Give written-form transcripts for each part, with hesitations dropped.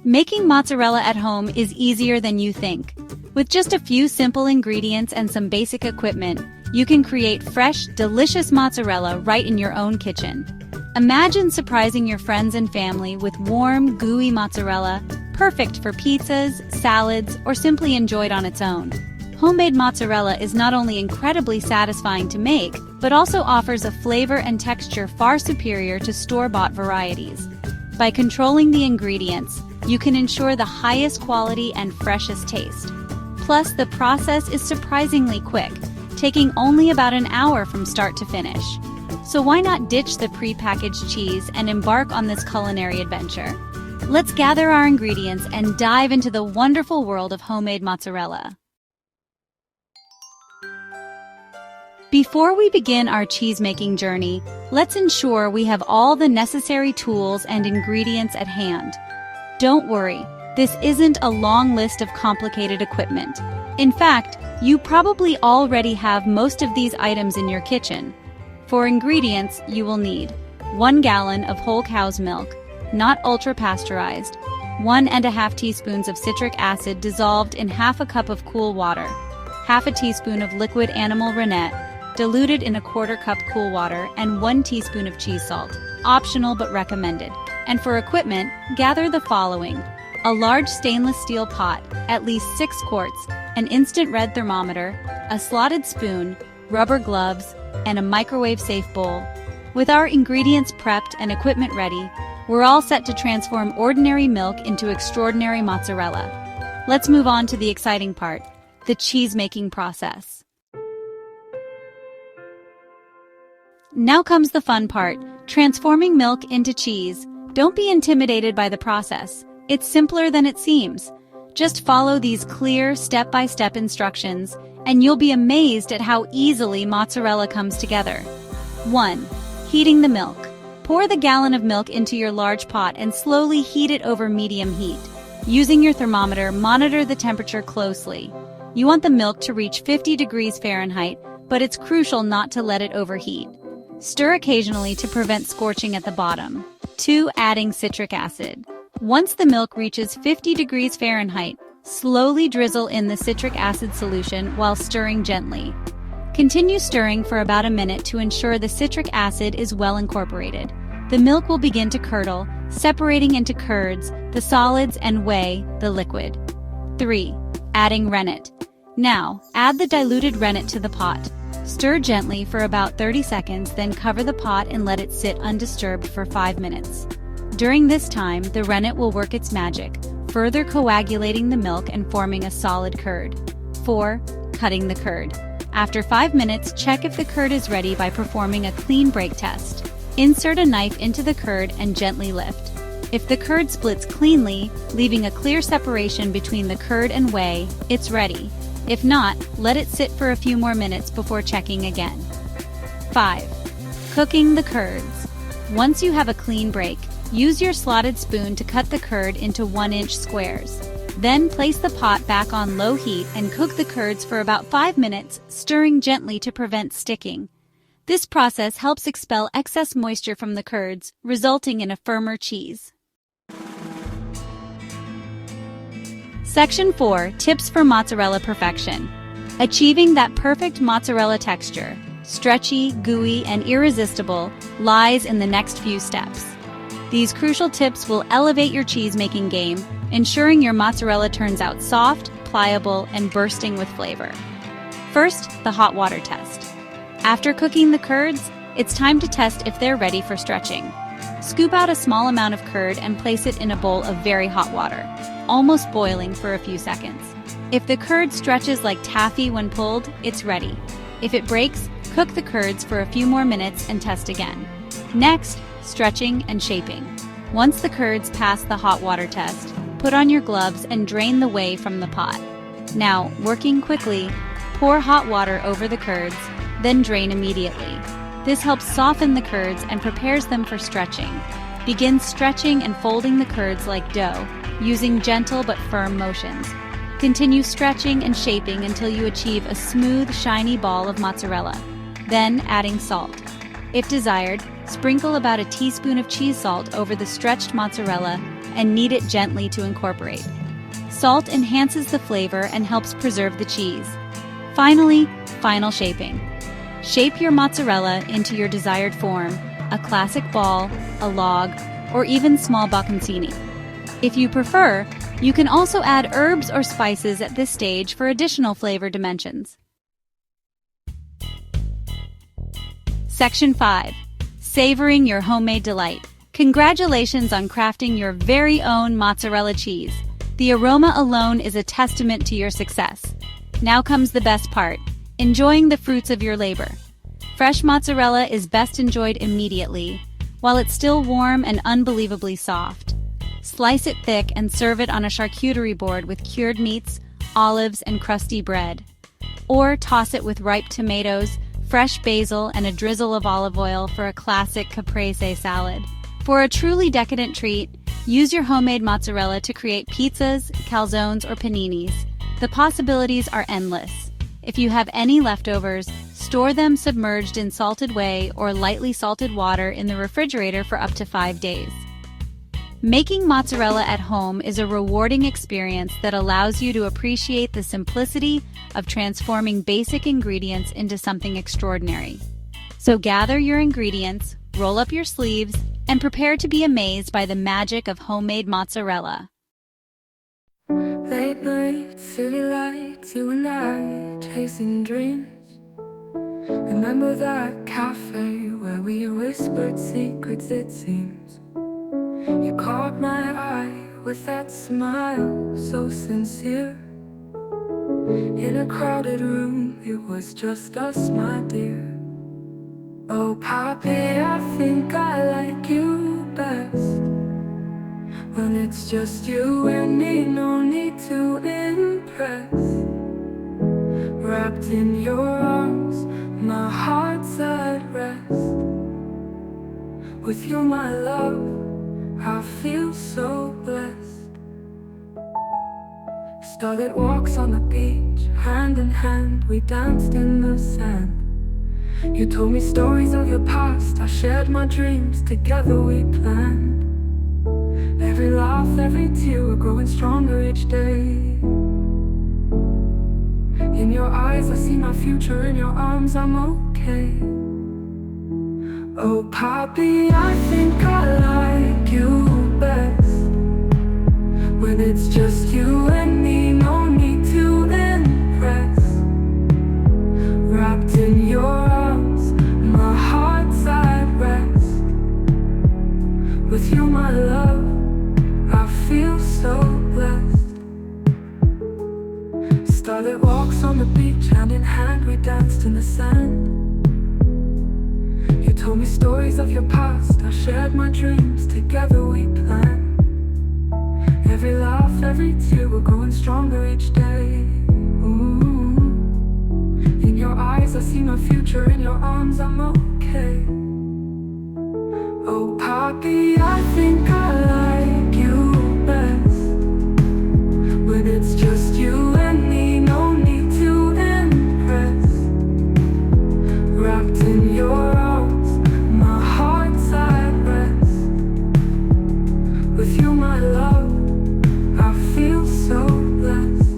Making mozzarella at home is easier than you think. With just a few simple ingredients and some basic equipment, you can create fresh, delicious mozzarella right in your own kitchen. Imagine surprising your friends and family with warm, gooey mozzarella, perfect for pizzas, salads, or simply enjoyed on its own. Homemade mozzarella is not only incredibly satisfying to make, but also offers a flavor and texture far superior to store-bought varieties. By controlling the ingredients, you can ensure the highest quality and freshest taste. Plus, the process is surprisingly quick, taking only about an hour from start to finish. So why not ditch the pre-packaged cheese and embark on this culinary adventure? Let's gather our ingredients and dive into the wonderful world of homemade mozzarella. Before we begin our cheese-making journey, let's ensure we have all the necessary tools and ingredients at hand. Don't worry, this isn't a long list of complicated equipment. In fact, you probably already have most of these items in your kitchen. For ingredients, you will need 1 gallon of whole cow's milk, not ultra-pasteurized, 1½ teaspoons of citric acid dissolved in half a cup of cool water, half a teaspoon of liquid animal rennet, diluted in a 1/4 cup cool water, and 1 teaspoon of cheese salt, optional but recommended. And for equipment, gather the following: a large stainless steel pot, at least 6 quarts, an instant red thermometer, a slotted spoon, rubber gloves, and a microwave-safe bowl. With our ingredients prepped and equipment ready, we're all set to transform ordinary milk into extraordinary mozzarella. Let's move on to the exciting part, the cheese-making process. Now comes the fun part, transforming milk into cheese. Don't be intimidated by the process. It's simpler than it seems. Just follow these clear, step-by-step instructions, and you'll be amazed at how easily mozzarella comes together. 1. Heating the milk. Pour the gallon of milk into your large pot and slowly heat it over medium heat. Using your thermometer, monitor the temperature closely. You want the milk to reach 50 degrees Fahrenheit, but it's crucial not to let it overheat. Stir occasionally to prevent scorching at the bottom. 2. Adding citric acid. Once the milk reaches 50 degrees Fahrenheit, slowly drizzle in the citric acid solution while stirring gently. Continue stirring for about a minute to ensure the citric acid is well incorporated. The milk will begin to curdle, separating into curds, the solids, and whey, the liquid. 3. Adding rennet. Now, add the diluted rennet to the pot. Stir gently for about 30 seconds, then cover the pot and let it sit undisturbed for 5 minutes. During this time, the rennet will work its magic, further coagulating the milk and forming a solid curd. 4. Cutting the curd. After 5 minutes, check if the curd is ready by performing a clean break test. Insert a knife into the curd and gently lift. If the curd splits cleanly, leaving a clear separation between the curd and whey, it's ready. If not, let it sit for a few more minutes before checking again. 5. Cooking the curds. Once you have a clean break, use your slotted spoon to cut the curd into 1-inch squares. Then place the pot back on low heat and cook the curds for about 5 minutes, stirring gently to prevent sticking. This process helps expel excess moisture from the curds, resulting in a firmer cheese. Section 4. Tips for mozzarella perfection. Achieving that perfect mozzarella texture, stretchy, gooey, and irresistible, lies in the next few steps. These crucial tips will elevate your cheese-making game, ensuring your mozzarella turns out soft, pliable, and bursting with flavor. First, the hot water test. After cooking the curds, it's time to test if they're ready for stretching. Scoop out a small amount of curd and place it in a bowl of very hot water, almost boiling for a few seconds. If the curd stretches like taffy when pulled, it's ready. If it breaks, cook the curds for a few more minutes and test again. Next, stretching and shaping. Once the curds pass the hot water test, put on your gloves and drain the whey from the pot. Now, working quickly, pour hot water over the curds, then drain immediately. This helps soften the curds and prepares them for stretching. Begin stretching and folding the curds like dough, using gentle but firm motions. Continue stretching and shaping until you achieve a smooth, shiny ball of mozzarella. Then adding salt. If desired, sprinkle about a teaspoon of cheese salt over the stretched mozzarella and knead it gently to incorporate. Salt enhances the flavor and helps preserve the cheese. Finally, final shaping. Shape your mozzarella into your desired form, a classic ball, a log, or even small bocconcini. If you prefer, you can also add herbs or spices at this stage for additional flavor dimensions. Section 5. Savoring your homemade delight. Congratulations on crafting your very own mozzarella cheese. The aroma alone is a testament to your success. Now comes the best part, enjoying the fruits of your labor. Fresh mozzarella is best enjoyed immediately, while it's still warm and unbelievably soft. Slice it thick and serve it on a charcuterie board with cured meats, olives, and crusty bread. Or toss it with ripe tomatoes, fresh basil, and a drizzle of olive oil for a classic caprese salad. For a truly decadent treat, use your homemade mozzarella to create pizzas, calzones, or paninis. The possibilities are endless. If you have any leftovers, store them submerged in salted whey or lightly salted water in the refrigerator for up to 5 days. Making mozzarella at home is a rewarding experience that allows you to appreciate the simplicity of transforming basic ingredients into something extraordinary. So gather your ingredients, roll up your sleeves, and prepare to be amazed by the magic of homemade mozzarella. Late night, city lights, you and I chasing dreams. Remember that cafe where we whispered secrets, it seems. You caught my eye with that smile so sincere. In a crowded room, it was just us, my dear. Oh, Poppy, I think I like you best when it's just you and me, no need to impress. Wrapped in your arms, my heart's at rest. With you, my love, I feel so blessed. Starlit walks on the beach, hand in hand, we danced in the sand. You told me stories of your past, I shared my dreams, together we planned. Every laugh, every tear, we're growing stronger each day. In your eyes I see my future, in your arms I'm okay. Oh Poppy, I think I like you best when it's just you and me, no need to impress. Wrapped in your arms, my heart's at rest. With you, my love, I feel so blessed. Starlit walks on the beach, hand in hand, we danced in the sand. You told me stories of your past, I shared my dreams, together we planned. Every laugh, every tear, we're growing stronger each day. Ooh. In your eyes I see my future, in your arms I'm okay. Oh Poppy, I think I like you best when it's just you and me, no need to impress. Wrapped in your arms, my heart's at rest. With you, my love, I feel so blessed.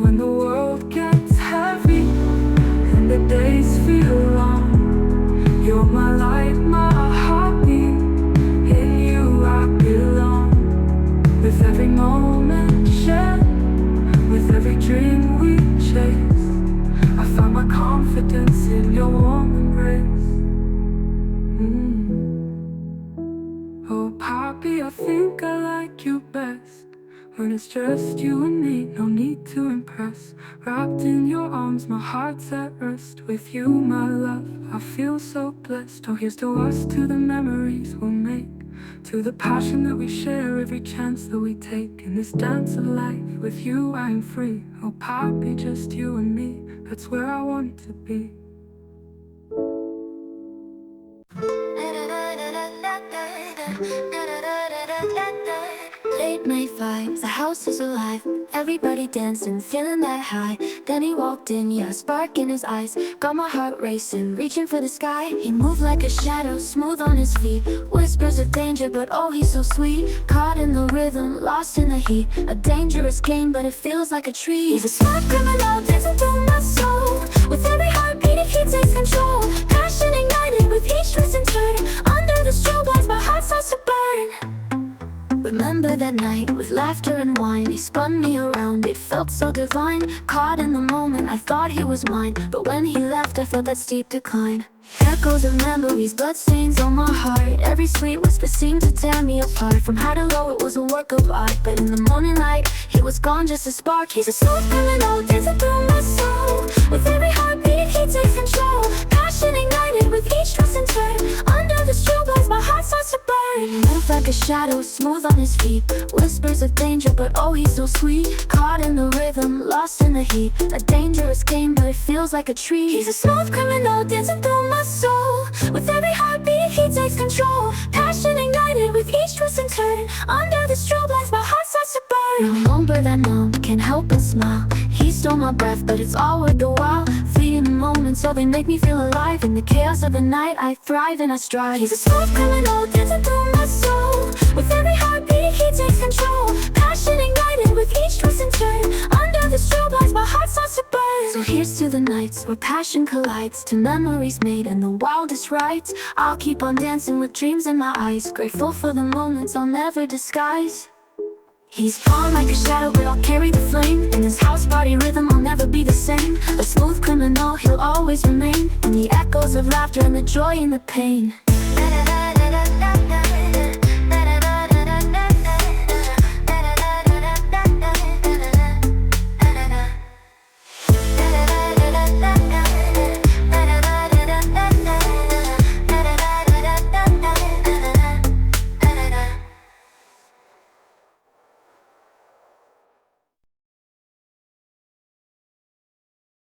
When the world gets heavy and the days feel long, you're my light, my heartbeat. In you I belong. With every moment shared, with every dream we chase, I found my confidence in your warm embrace. Oh Poppy, I think I like you best when it's just you and me, no need to impress. Wrapped in your arms, my heart's at rest. With you, my love, I feel so blessed. Oh, here's to us, to the memories we'll make, to the passion that we share, every chance that we take. In this dance of life, with you I am free. Oh Poppy, just you and me, that's where I want to be. Late night vibes, the house is alive. Everybody dancing, feeling that high. Then he walked in, yeah, a spark in his eyes. Got my heart racing, reaching for the sky. He moved like a shadow, smooth on his feet. Whispers of danger, but oh, he's so sweet. Caught in the rhythm, lost in the heat. A dangerous game, but it feels like a treat. He's a smart criminal, dancing through my soul. With every heartbeat, he takes control. Passion ignited with each twist and turn. Under the strobe lights, my heart starts to burn. Remember that night with laughter and wine. He spun me around, it felt so divine. Caught in the moment, I thought he was mine. But when he left, I felt that steep decline. Echoes of memories, bloodstains on my heart. Every sweet whisper seemed to tear me apart. From high to low, it was a work of art. But in the morning light, he was gone, just a spark. He's a smooth criminal, dancing through my soul. With every heartbeat, he takes control. Passion ignited with each twist and turn. Under the strobe lights, my heart starts to burn. Move like a shadow, smooth on his feet. Whispers of danger, but oh, he's so sweet. Caught in the rhythm, lost in the heat. A dangerous game, but it feels like a treat. He's a smooth criminal, dancing through my soul. With every heartbeat, he takes control. Passion ignited with each twist and turn. Under the strobe lights, my heart starts to burn. No longer that numb, can't help but smile. He stole my breath, but it's all worth the while. Fleeting moments, so they make me feel alive. In the chaos of the night, I thrive and I strive. He's a smooth criminal, dancing through my soul. With every heartbeat, he takes control. Passion ignited with each twist and turn. Under the strobe lights, my heart starts to burn. So here's to the nights where passion collides, to memories made and the wildest rides. I'll keep on dancing with dreams in my eyes, grateful for the moments I'll never disguise. He's gone like a shadow, but I'll carry the flame. In his house party rhythm, I'll never be the same. A smooth criminal, he'll always remain. In the echoes of laughter and the joy and the pain.